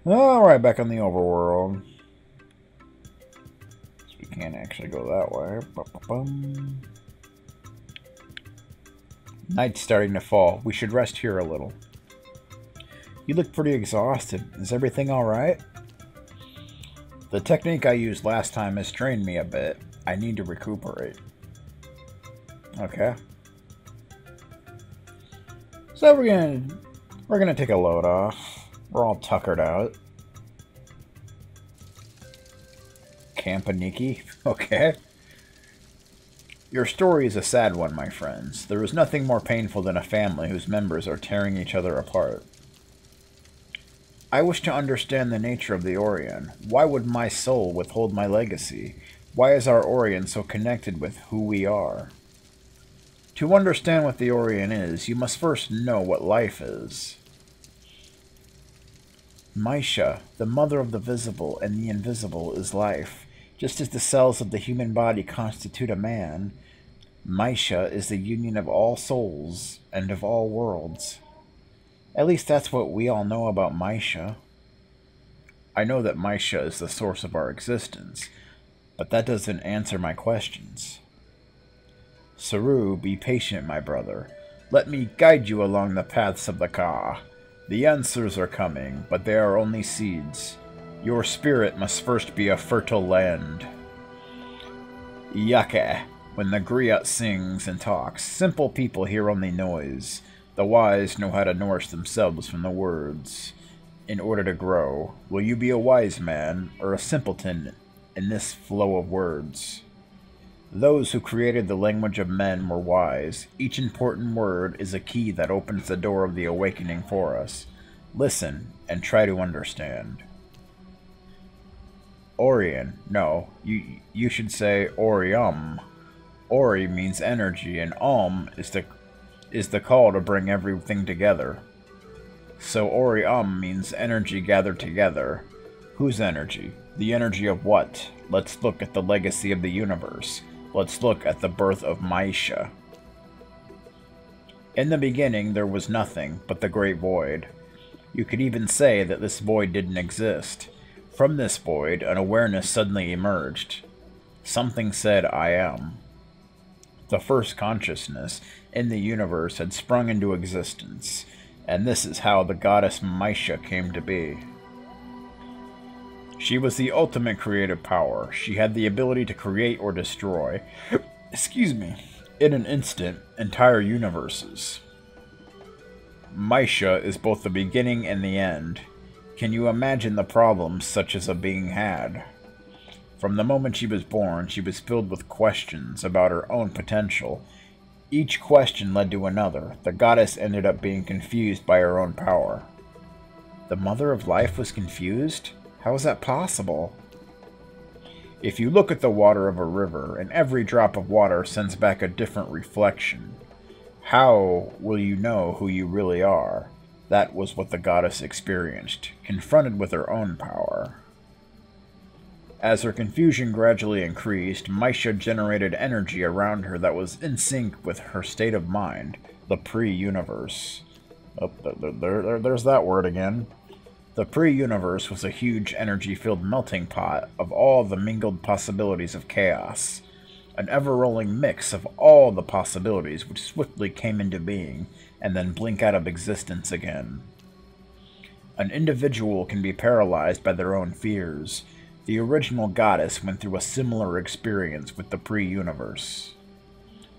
Alright, back on the overworld. So we can't actually go that way. Ba-ba-bum. Night's starting to fall. We should rest here a little. You look pretty exhausted. Is everything alright? The technique I used last time has drained me a bit. I need to recuperate. Okay. So we're gonna take a load off. We're all tuckered out. Campaniki? Okay. Your story is a sad one, my friends. There is nothing more painful than a family whose members are tearing each other apart. I wish to understand the nature of the Orion. Why would my soul withhold my legacy? Why is our Orion so connected with who we are? To understand what the Orion is, you must first know what life is. Maisha, the mother of the visible and the invisible, is life. Just as the cells of the human body constitute a man, Maisha is the union of all souls and of all worlds. At least that's what we all know about Maisha. I know that Maisha is the source of our existence, but that doesn't answer my questions. Saru, be patient, my brother. Let me guide you along the paths of the Ka. The answers are coming, but they are only seeds. Your spirit must first be a fertile land. Yake. When the griot sings and talks, simple people hear only noise. The wise know how to nourish themselves from the words. In order to grow, will you be a wise man or a simpleton in this flow of words? Those who created the language of men were wise. Each important word is a key that opens the door of the awakening for us. Listen and try to understand. Orion. No, you should say Orium. Ori means energy, and is the call to bring everything together. So Orium means energy gathered together. Whose energy? The energy of what? Let's look at the legacy of the universe. Let's look at the birth of Maisha. In the beginning, there was nothing but the great void. You could even say that this void didn't exist. From this void, an awareness suddenly emerged. Something said, I am. The first consciousness in the universe had sprung into existence, and this is how the goddess Maisha came to be. She was the ultimate creative power. She had the ability to create or destroy, in an instant, entire universes. Maisha is both the beginning and the end. Can you imagine the problems such as a being had? From the moment she was born, she was filled with questions about her own potential. Each question led to another. The goddess ended up being confused by her own power. The Mother of Life was confused? How is that possible? If you look at the water of a river, and every drop of water sends back a different reflection, how will you know who you really are? That was what the goddess experienced, confronted with her own power. As her confusion gradually increased, Maisha generated energy around her that was in sync with her state of mind, the pre-universe. Oh, there's that word again. The pre-universe was a huge energy-filled melting pot of all the mingled possibilities of chaos, an ever-rolling mix of all the possibilities which swiftly came into being and then blink out of existence again. An individual can be paralyzed by their own fears. The original goddess went through a similar experience with the pre-universe.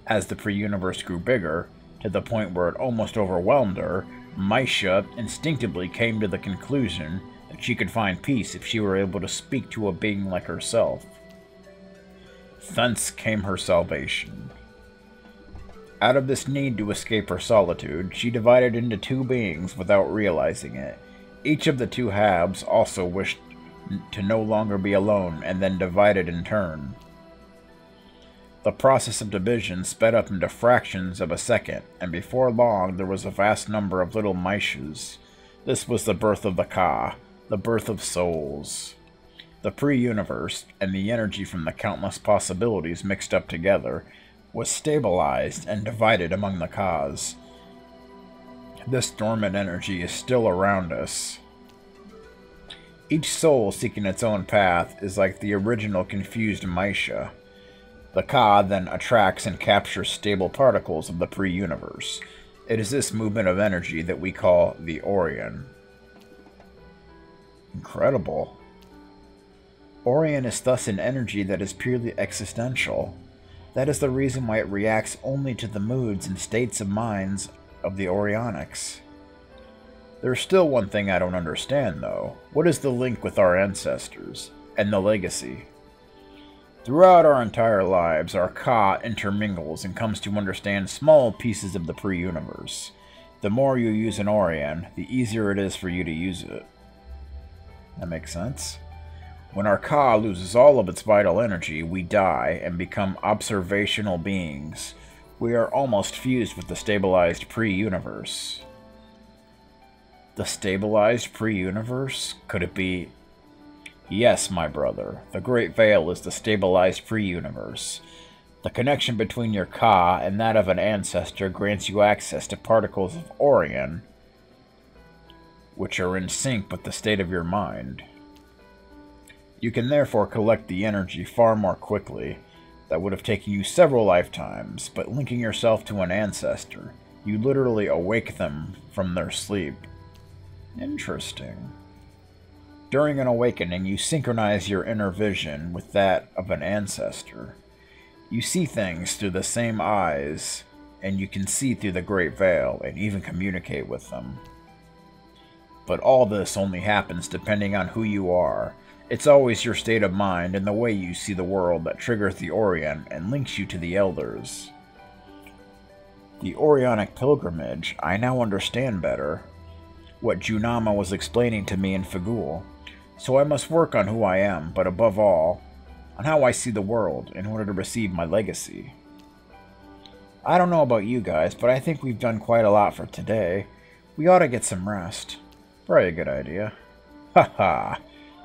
As the pre-universe grew bigger, to the point where it almost overwhelmed her, Maisha instinctively came to the conclusion that she could find peace if she were able to speak to a being like herself. Thence came her salvation. Out of this need to escape her solitude, she divided into two beings without realizing it. Each of the two halves also wished to no longer be alone, and then divided in turn. The process of division sped up into fractions of a second, and before long there was a vast number of little Maishas. This was the birth of the Ka, the birth of souls. The pre-universe, and the energy from the countless possibilities mixed up together, was stabilized and divided among the Kas. This dormant energy is still around us. Each soul seeking its own path is like the original confused Maisha. The Ka then attracts and captures stable particles of the pre-universe. It is this movement of energy that we call the Orion. Incredible. Orion is thus an energy that is purely existential. That is the reason why it reacts only to the moods and states of minds of the Orionics. There's still one thing I don't understand, though. What is the link with our ancestors, and the legacy? Throughout our entire lives, our Ka intermingles and comes to understand small pieces of the pre-universe. The more you use an Orion, the easier it is for you to use it. That makes sense. When our Ka loses all of its vital energy, we die and become observational beings. We are almost fused with the stabilized pre-universe. The stabilized pre-universe? Could it be... Yes, my brother. The Great Veil is the stabilized pre-universe. The connection between your Ka and that of an ancestor grants you access to particles of Orion, which are in sync with the state of your mind. You can therefore collect the energy far more quickly. That would have taken you several lifetimes, but linking yourself to an ancestor, you literally awake them from their sleep. Interesting. During an awakening, you synchronize your inner vision with that of an ancestor. You see things through the same eyes, and you can see through the Great Veil and even communicate with them. But all this only happens depending on who you are. It's always your state of mind and the way you see the world that triggers the Orion and links you to the Elders. The Orionic pilgrimage, I now understand better what Junama was explaining to me in Fagul. So I must work on who I am, but above all, on how I see the world in order to receive my legacy. I don't know about you guys, but I think we've done quite a lot for today. We ought to get some rest. Probably a good idea. Haha.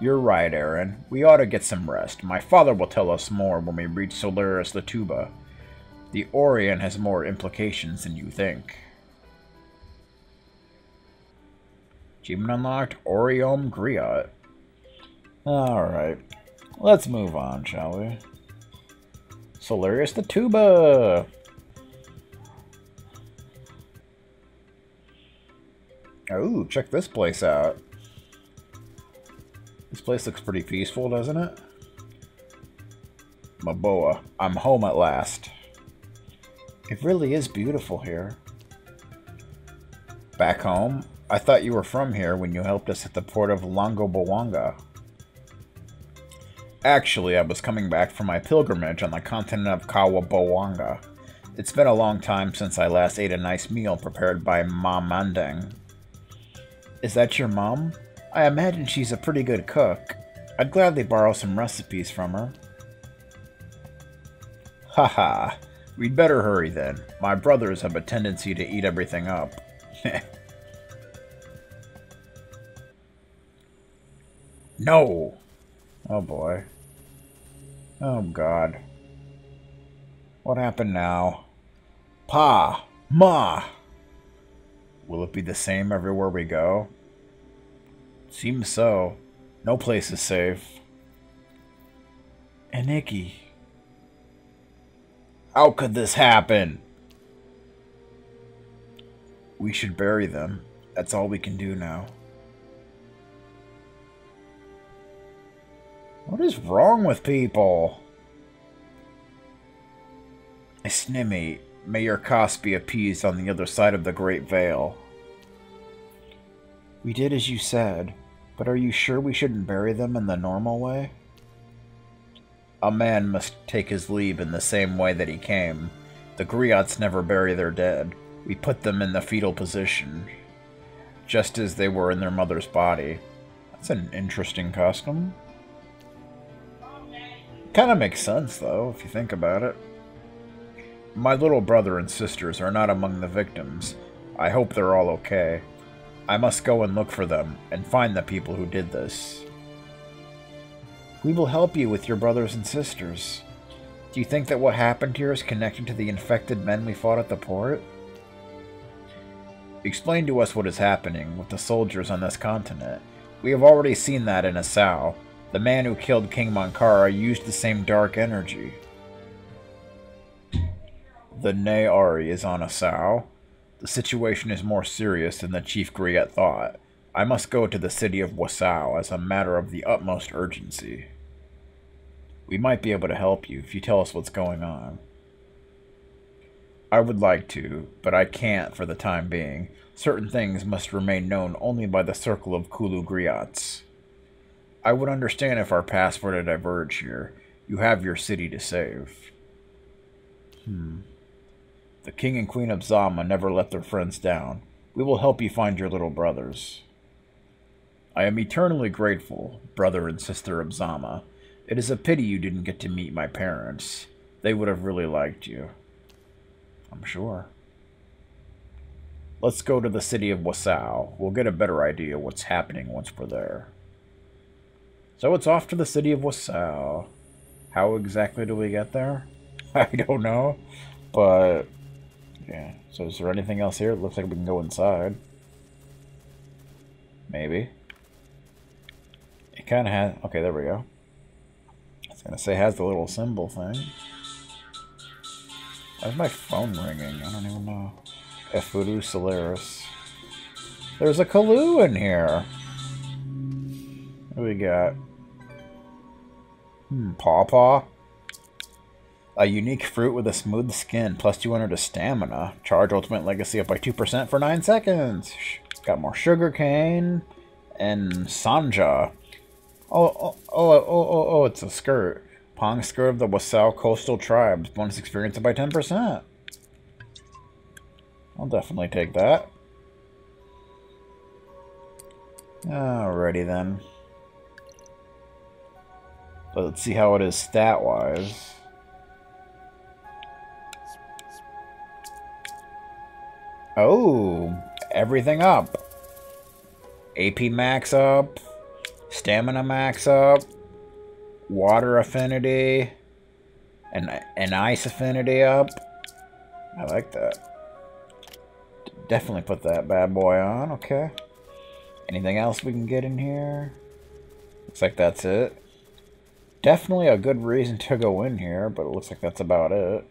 You're right, Aaron. We ought to get some rest. My father will tell us more when we reach Solaris Latuba. The Orion has more implications than you think. Achievement unlocked, Orion Griot. Alright. Let's move on, shall we? Solaris Latuba! Ooh, check this place out. This place looks pretty peaceful, doesn't it? Maboa, I'm home at last. It really is beautiful here. Back home? I thought you were from here when you helped us at the port of Longobowanga. Actually, I was coming back from my pilgrimage on the continent of Kawabowanga. It's been a long time since I last ate a nice meal prepared by Ma Mandeng. Is that your mom? I imagine she's a pretty good cook. I'd gladly borrow some recipes from her. Haha. We'd better hurry then. My brothers have a tendency to eat everything up. No! Oh boy. Oh god. What happened now? Pa! Ma! Will it be the same everywhere we go? Seems so. No place is safe. And Nikki. How could this happen? We should bury them. That's all we can do now. What is wrong with people? Snimmy, may your cost be appeased on the other side of the Great Veil. We did as you said. But are you sure we shouldn't bury them in the normal way? A man must take his leave in the same way that he came. The griots never bury their dead. We put them in the fetal position, just as they were in their mother's body. That's an interesting custom. Kind of makes sense, though, if you think about it. My little brother and sisters are not among the victims. I hope they're all okay. I must go and look for them, and find the people who did this. We will help you with your brothers and sisters. Do you think that what happened here is connected to the infected men we fought at the port? Explain to us what is happening with the soldiers on this continent. We have already seen that in Asao. The man who killed King Mankara used the same dark energy. The Nayari is on Asao. The situation is more serious than the Chief Griet thought. I must go to the city of Wasao as a matter of the utmost urgency. We might be able to help you if you tell us what's going on. I would like to, but I can't for the time being. Certain things must remain known only by the circle of Kulu Griats. I would understand if our paths were to diverge here. You have your city to save. The King and Queen of Zama never let their friends down. We will help you find your little brothers. I am eternally grateful, brother and sister of Zama. It is a pity you didn't get to meet my parents. They would have really liked you. I'm sure. Let's go to the city of Wasao. We'll get a better idea what's happening once we're there. So it's off to the city of Wasao. How exactly do we get there? I don't know. But, yeah. So is there anything else here? It looks like we can go inside. Maybe. It kind of has... Okay, there we go. I was going to say it has the little symbol thing. Why's my phone ringing? I don't even know. Efuru Solaris. There's a Kalu in here. What do we got? Pawpaw. A unique fruit with a smooth skin, plus 200 to stamina. Charge ultimate legacy up by 2% for 9 seconds. Got more sugar cane. And Sanja. Oh, it's a skirt. Pong skirt of the Wasao coastal tribes. Bonus experience up by 10%. I'll definitely take that. Alrighty then. Let's see how it is stat-wise. Oh, everything up. AP max up. Stamina max up. Water affinity. And ice affinity up. I like that. Definitely put that bad boy on. Okay. Anything else we can get in here? Looks like that's it. Definitely a good reason to go in here, but it looks like that's about it.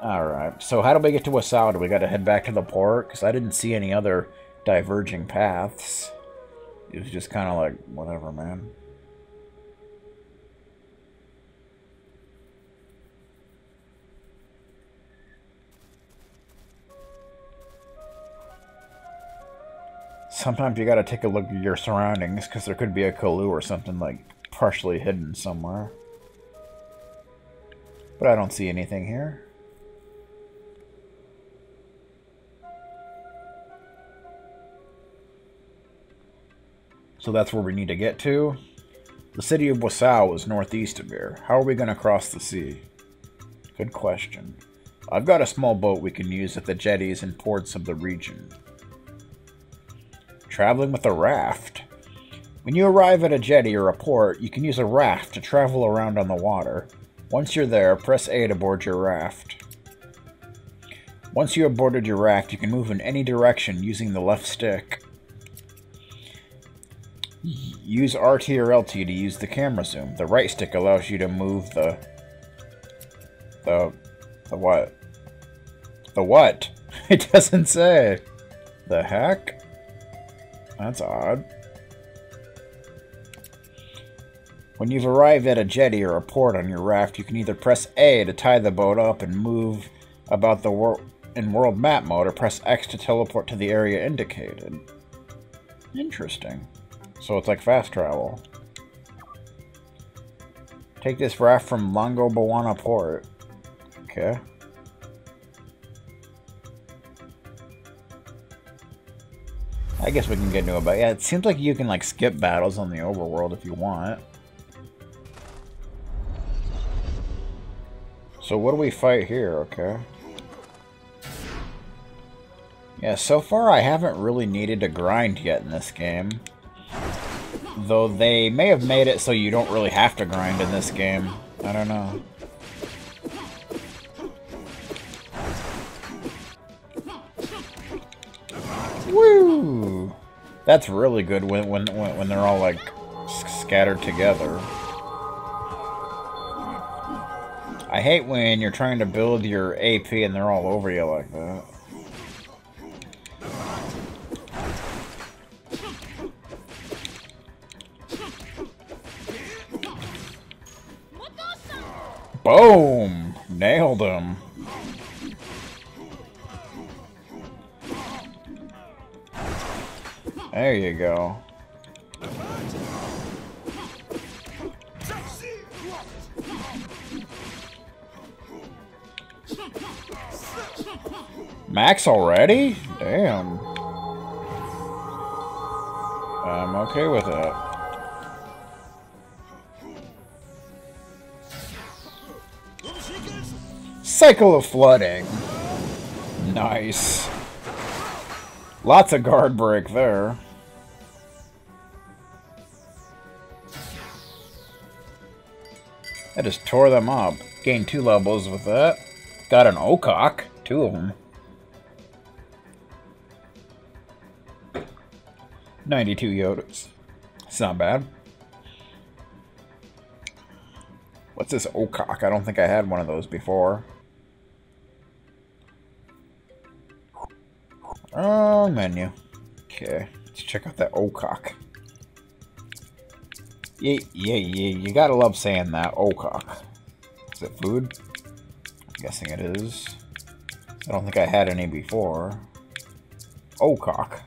Alright, so how do we get to Wasao? Do we gotta head back to the port? Because I didn't see any other diverging paths. It was just kind of like, whatever, man. Sometimes you gotta take a look at your surroundings, because there could be a Kalu or something, like, partially hidden somewhere. But I don't see anything here. So that's where we need to get to. The city of Wasao is northeast of here. How are we going to cross the sea? Good question. I've got a small boat we can use at the jetties and ports of the region. Traveling with a raft. When you arrive at a jetty or a port, you can use a raft to travel around on the water. Once you're there, press A to board your raft. Once you have boarded your raft, you can move in any direction using the left stick. Use RT or LT to use the camera zoom. The right stick allows you to move the what? The what? It doesn't say. The heck? That's odd. When you've arrived at a jetty or a port on your raft, you can either press A to tie the boat up and move about the world in world map mode, or press X to teleport to the area indicated. Interesting. So it's like fast travel. Take this raft from Longo Bawana Port. Okay. I guess we can get into it, but yeah, it seems like you can like skip battles on the overworld if you want. So what do we fight here, okay? Yeah, so far I haven't really needed to grind yet in this game. Though they may have made it so you don't really have to grind in this game. I don't know. Woo! That's really good when they're all like scattered together. I hate when you're trying to build your AP and they're all over you like that. Boom! Nailed him. There you go. Max already? Damn. I'm okay with that. Cycle of flooding. Nice. Lots of guard break there. I just tore them up. Gained 2 levels with that. Got an Okok. 2 of them. 92 Yodas. It's not bad. What's this Okok? I don't think I had one of those before. Oh, menu. Okay, let's check out that Okok. Yeah, you gotta love saying that, Okok. Is it food? I'm guessing it is. I don't think I had any before. Okok.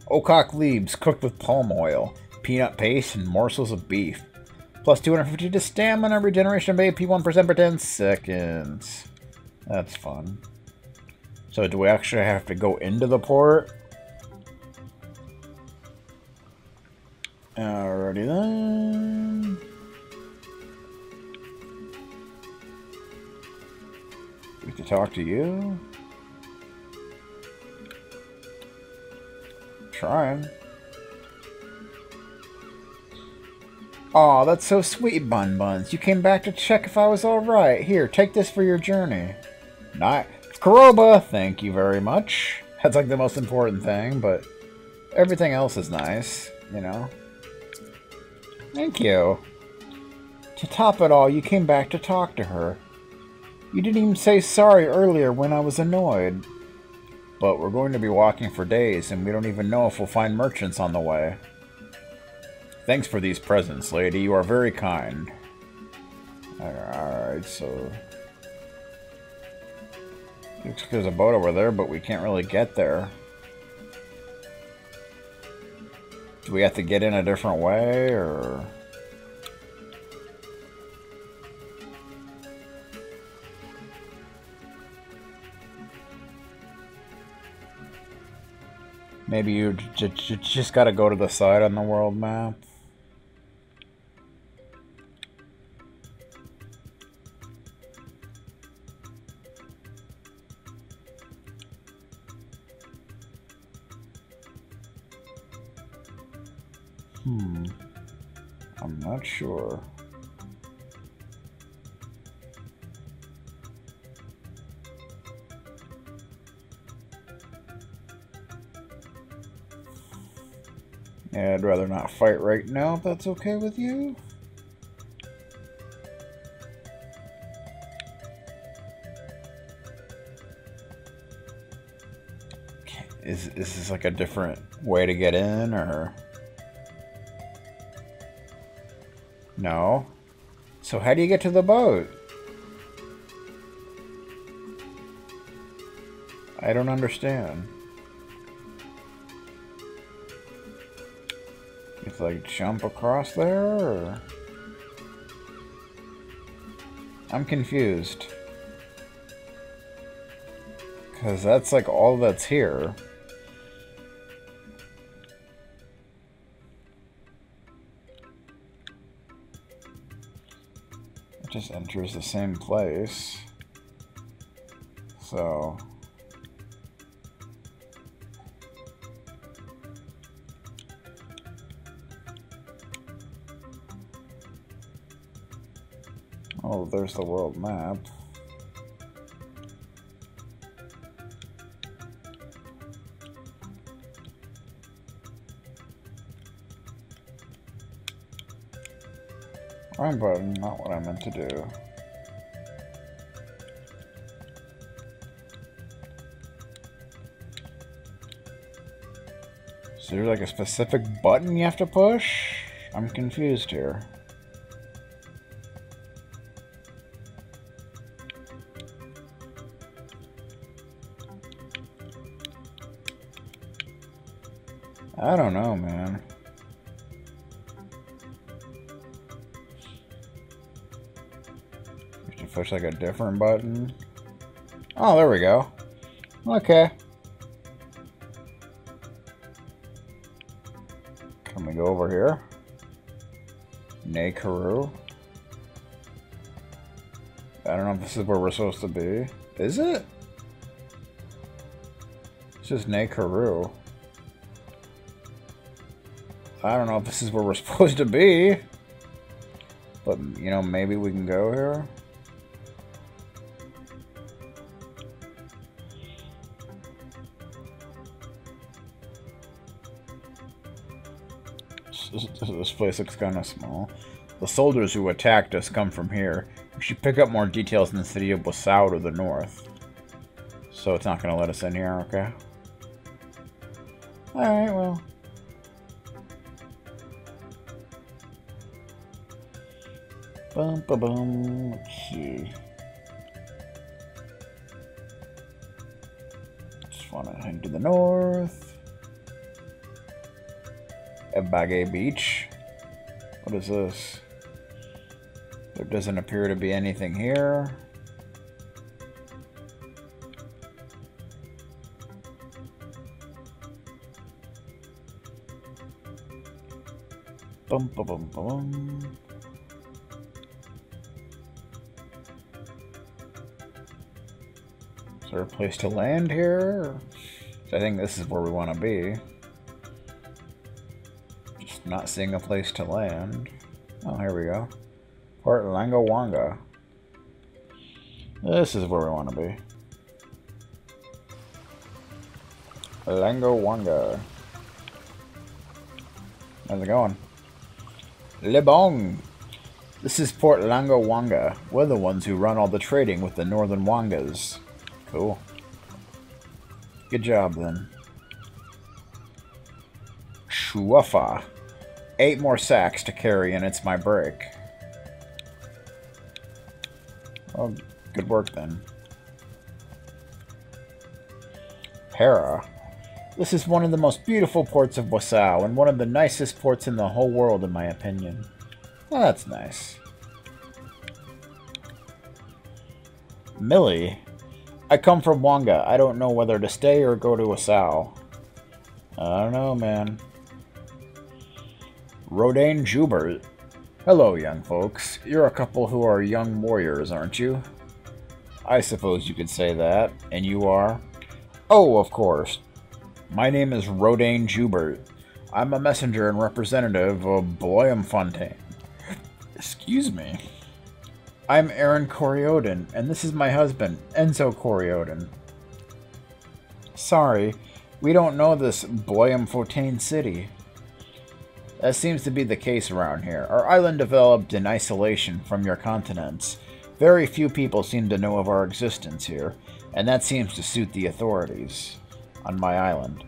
Okok leaves cooked with palm oil, peanut paste, and morsels of beef. Plus 250 to stamina, regeneration of AP 1% per 10 seconds. That's fun. So do we actually have to go into the port? Alrighty then. We have to talk to you. Trying. Aw, that's so sweet, Bun Buns. You came back to check if I was alright. Here, take this for your journey. Nice. Kuroba, thank you very much. That's like the most important thing, but everything else is nice, you know. Thank you. To top it all, you came back to talk to her. You didn't even say sorry earlier when I was annoyed. But we're going to be walking for days, and we don't even know if we'll find merchants on the way. Thanks for these presents, lady. You are very kind. Alright, so... looks like there's a boat over there, but we can't really get there. Do we have to get in a different way, or... maybe you just gotta go to the side on the world map? I'm not sure. Yeah, I'd rather not fight right now, if that's okay with you. Is this like a different way to get in, or... no? So how do you get to the boat? I don't understand. You have to like jump across there, or... I'm confused. Because that's like all that's here. It just enters the same place. So... oh, there's the world map. Wrong button, not what I meant to do. Is there like a specific button you have to push? I'm confused here. I don't know, man. You have to push like a different button. Oh, there we go. Okay. Can we go over here? Nehru. I don't know if this is where we're supposed to be. Is it? It's just Nehru. I don't know if this is where we're supposed to be. But, you know, maybe we can go here. This place looks kind of small. The soldiers who attacked us come from here. We should pick up more details in the city of Wasau to the north. So it's not going to let us in here, okay? Alright, well. Bum, ba, bum. Let's see. Just want to head to the north. Ebage Beach. What is this? There doesn't appear to be anything here. Bum, ba, bum, bum. Is there a place to land here? I think this is where we want to be. Just not seeing a place to land. Oh, here we go. Port Langawanga. This is where we want to be. Langawanga. How's it going? Lebong! This is Port Langawanga. We're the ones who run all the trading with the Northern Wangas. Cool. Good job, then. Chuafa. 8 more sacks to carry, and it's my break. Oh, good work, then. Para. This is one of the most beautiful ports of Wasau, and one of the nicest ports in the whole world, in my opinion. Oh, that's nice. Millie. I come from Wanga. I don't know whether to stay or go to Wasau. I don't know, man. Rodane Jubert. Hello, young folks. You're a couple who are young warriors, aren't you? I suppose you could say that. And you are? Oh, of course. My name is Rodane Jubert. I'm a messenger and representative of Bloemfontein. Excuse me. I'm Aaron Coriodan, and this is my husband, Enzo Coriodan. Sorry, we don't know this Bloemfontein city. That seems to be the case around here. Our island developed in isolation from your continents. Very few people seem to know of our existence here, and that seems to suit the authorities on my island.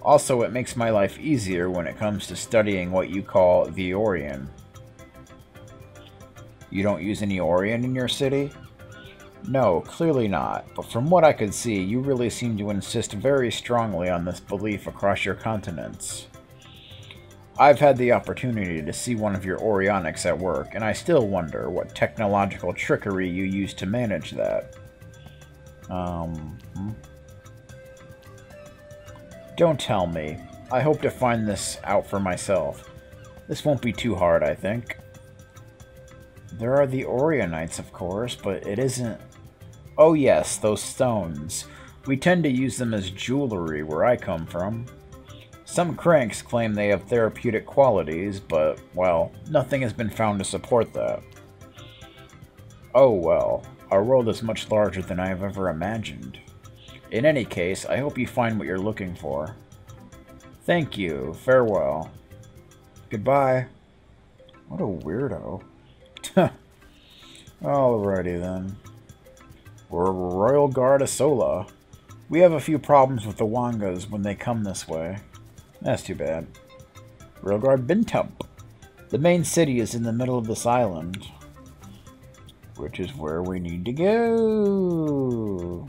Also, it makes my life easier when it comes to studying what you call the Orion. You don't use any Orion in your city? No, clearly not, but from what I could see, you really seem to insist very strongly on this belief across your continents. I've had the opportunity to see one of your Orionics at work, and I still wonder what technological trickery you use to manage that. Don't tell me. I hope to find this out for myself. This won't be too hard, I think. There are the Orionites, of course, but it isn't... Oh yes, those stones. We tend to use them as jewelry where I come from. Some cranks claim they have therapeutic qualities, but, well, nothing has been found to support that. Oh well, our world is much larger than I have ever imagined. In any case, I hope you find what you're looking for. Thank you. Farewell. Goodbye. What a weirdo. Alrighty then. We're Royal Guard Asola. We have a few problems with the Wangas when they come this way. That's too bad. Royal Guard Bintump. The main city is in the middle of this island, which is where we need to go.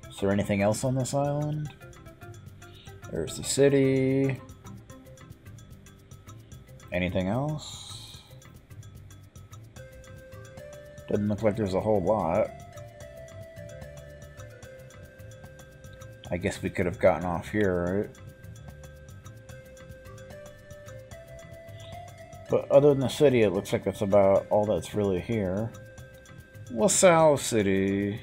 Is there anything else on this island? There's the city. Anything else? Doesn't look like there's a whole lot. I guess we could have gotten off here, right? But other than the city, it looks like that's about all that's really here. LaSalle City.